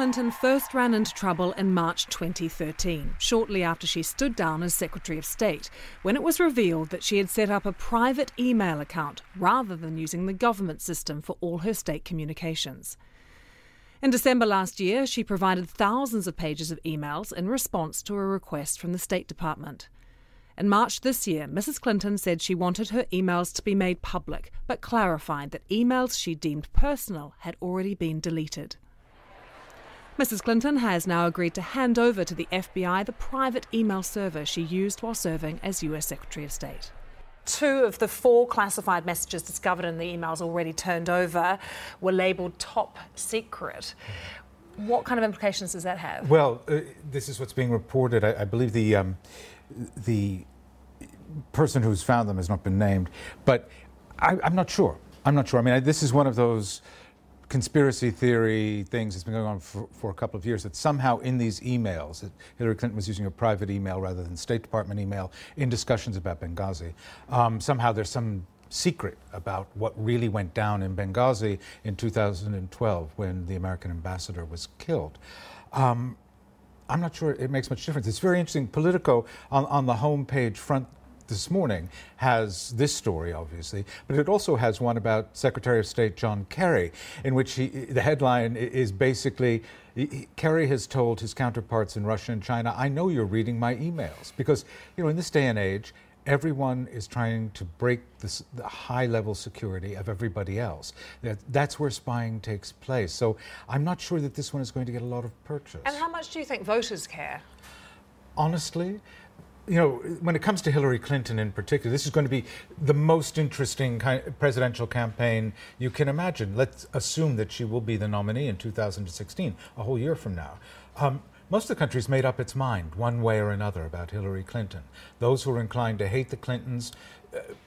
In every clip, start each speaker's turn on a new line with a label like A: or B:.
A: Clinton first ran into trouble in March 2013, shortly after she stood down as Secretary of State, when it was revealed that she had set up a private email account rather than using the government system for all her state communications. In December last year, she provided thousands of pages of emails in response to a request from the State Department. In March this year, Mrs. Clinton said she wanted her emails to be made public, but clarified that emails she deemed personal had already been deleted. Mrs. Clinton has now agreed to hand over to the FBI the private email server she used while serving as US Secretary of State. 2 of the 4 classified messages discovered in the emails already turned over were labelled top secret. What kind of implications does that have?
B: Well, this is what's being reported. I believe the person who's found them has not been named, but I'm not sure. I mean, this is one of those conspiracy theory things that's been going on for a couple of years, that somehow in these emails, that Hillary Clinton was using a private email rather than State Department email in discussions about Benghazi. Somehow there's some secret about what really went down in Benghazi in 2012 when the American ambassador was killed. I'm not sure it makes much difference. It's very interesting. Politico, on the homepage front this morning, has this story, obviously, but it also has one about Secretary of State John Kerry, in which the headline is basically, Kerry has told his counterparts in Russia and China, I know you're reading my emails. Because, in this day and age, everyone is trying to break the high-level security of everybody else. That's where spying takes place. So I'm not sure that this one is going to get a lot of purchase.
A: And how much do you think voters care?
B: Honestly, when it comes to Hillary Clinton in particular, this is going to be the most interesting presidential campaign you can imagine. Let's assume that she will be the nominee in 2016, a whole year from now. Most of the country's made up its mind, one way or another, about Hillary Clinton. Those who are inclined to hate the Clintons,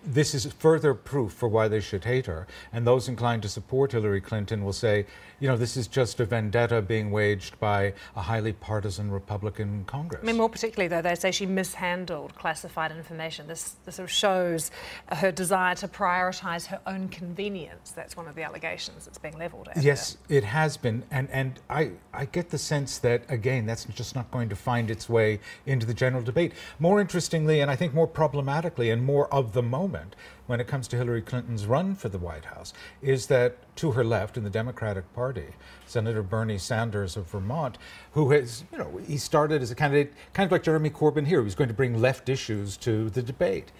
B: this is further proof for why they should hate her. And those inclined to support Hillary Clinton will say, this is just a vendetta being waged by a highly partisan Republican Congress.
A: I mean, more particularly, though, they say she mishandled classified information. This sort of shows her desire to prioritise her own convenience. That's one of the allegations that's being levelled at her.
B: Yes, it has been. And I get the sense that, again, that's just not going to find its way into the general debate. More interestingly, and I think more problematically and more of the moment when it comes to Hillary Clinton's run for the White House, is that to her left in the Democratic Party, Senator Bernie Sanders of Vermont, who has, he started as a candidate kind of like Jeremy Corbyn here. He was going to bring left issues to the debate.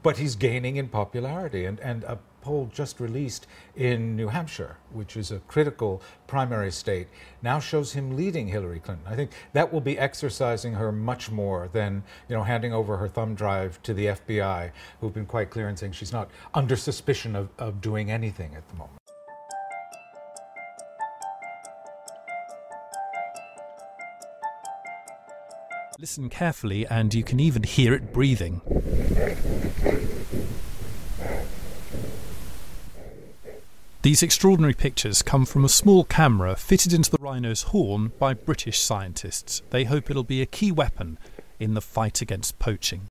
B: But he's gaining in popularity, and a poll just released in New Hampshire, which is a critical primary state, now shows him leading Hillary Clinton. I think that will be exercising her much more than, handing over her thumb drive to the FBI, who've been quite clear in saying she's not under suspicion of doing anything at the moment.
C: Listen carefully, and you can even hear it breathing. These extraordinary pictures come from a small camera fitted into the rhino's horn by British scientists. They hope it'll be a key weapon in the fight against poaching.